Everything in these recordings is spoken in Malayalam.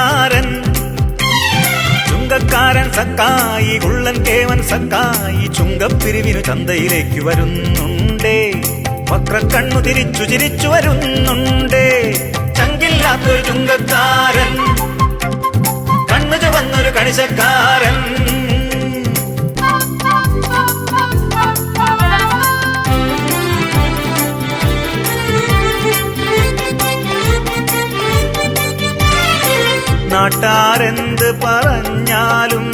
ചുങ്കക്കാരൻ ചുങ്കക്കാരൻ സക്കായി കുള്ളൻ കേവൻ സക്കായി ചുങ്കപ്പിരിവിനു ചന്തയിലേക്ക് വരുന്നുണ്ടേ. വക്രക്കണ്ണു തിരിച്ചു ചിരിച്ചു വരുന്നുണ്ടേ. ചങ്കില്ലാത്തൊരു ചുങ്കക്കാരൻ, കണ്ണു ചുവന്നൊരു കണിശക്കാരൻ. നാട്ടാരെന്ത് പറഞ്ഞാലും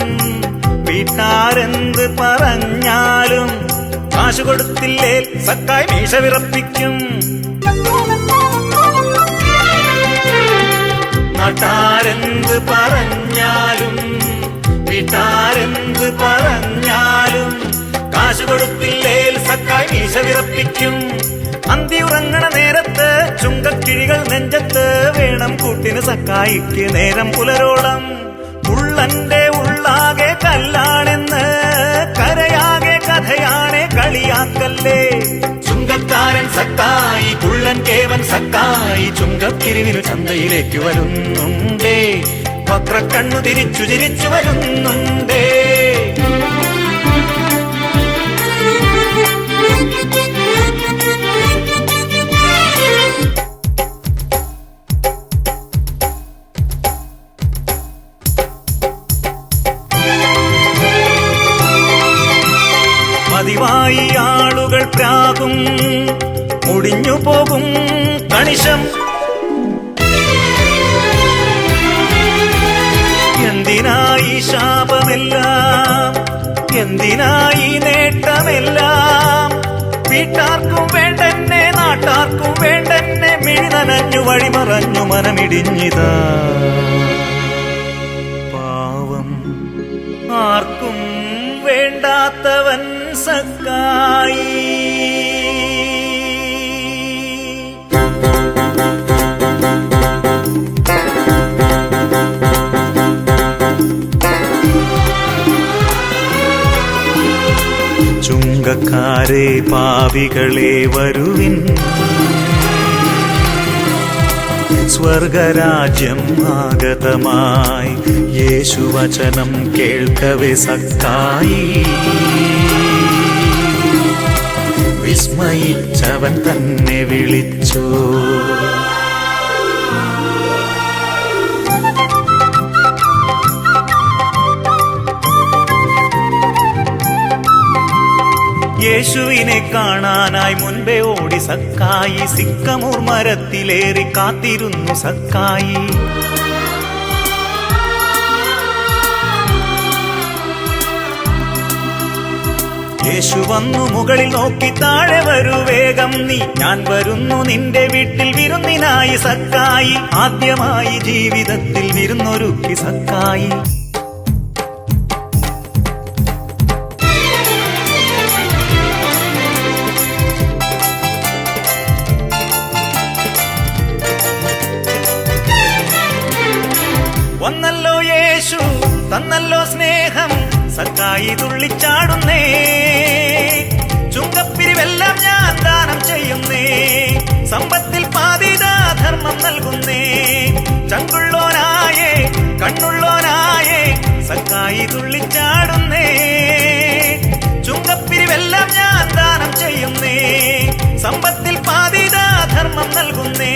വീട്ടാരെന്ത് പറഞ്ഞാലും കാശു കൊടുത്തില്ലേ സക്കായി മീശ വിറപ്പിക്കും. നാട്ടാരെന്ത് പറഞ്ഞാലും വീട്ടാരെന്ത് പറഞ്ഞാലും കാശു കൊടുത്തില്ലേ സക്കായി മീശ വിറപ്പിക്കും. അന്തി ഉറങ്ങണ നേരത്ത് ചുങ്കക്കിഴികൾ നെഞ്ചത്ത് വേണം കൂട്ടിന് സക്കായിക്ക് നേരം പുലരോളം. ഉള്ളന്റെ ഉള്ളാകെ കല്ലാണെന്ന് കരയാകെ കഥയാണെ കളിയാക്കല്ലേ. ചുങ്കക്കാരൻ സക്കായി കുള്ളൻ കേവൻ സക്കായി ചുങ്കക്കിരിവിനു ചന്തയിലേക്ക് വരുന്നുണ്ടേ. വക്രക്കണ്ണു തിരിച്ചു ചിരിച്ചു വരുന്നുണ്ടേ. പതിവായി ആളുകൾ പ്രാകും മുടിഞ്ഞു പോകും കണിശം. എന്തിനായി ശാപമെല്ലാം എന്തിനായി നേട്ടമെല്ലാം. വീട്ടാർക്കും വേണ്ടെന്നെ നാട്ടാർക്കും വേണ്ടെന്നെ മിഴി നനഞ്ഞു വഴിമറഞ്ഞു മനമിടിഞ്ഞിതാ. പാവം ആർക്കും വേണ്ടാത്തവൻ സക്കായി. ചുങ്കക്കാരെ പാപികളെ വരുവിൻ, സ്വർഗരാജ്യം ആഗതമായി യേശുവചനം കേൾക്കവേ സക്കായി. വിസ്മയിച്ചവൻ തന്നെ വിളിച്ചു. യേശുവിനെ കാണാനായി മുൻപേ ഓടി സക്കായി. സിക്കമൂർ മരത്തിലേറി കാത്തിരുന്നു സക്കായി. യേശു വന്നു മുകളിൽ നോക്കി താഴെ വരൂ വേഗം നീ, ഞാൻ വരുന്നു നിന്റെ വീട്ടിൽ വിരുന്നിനായി സക്കായി. ആദ്യമായി ജീവിതത്തിൽ വിരുന്നൊരുക്കി സക്കായി. വന്നല്ലോ യേശു തന്നല്ലോ സ്നേഹം സക്കായി തുള്ളിച്ചാടുന്നേ. ചുങ്കപ്പിരിവെല്ലാം ഞാൻ ദാനം ചെയ്യുന്നേ. സമ്പത്തിൽ പാതിദാ ധർമ്മം നൽകുന്നേ. ചങ്കുള്ളോനായേ കണ്ണുള്ളോനായേ സക്കായി തുള്ളിച്ചാടുന്നേ. ചുങ്കപ്പിരിവെല്ലാം ഞാൻ ദാനം ചെയ്യുന്നേ. സമ്പത്തിൽ പാതിദാ ധർമ്മം നൽകുന്നേ.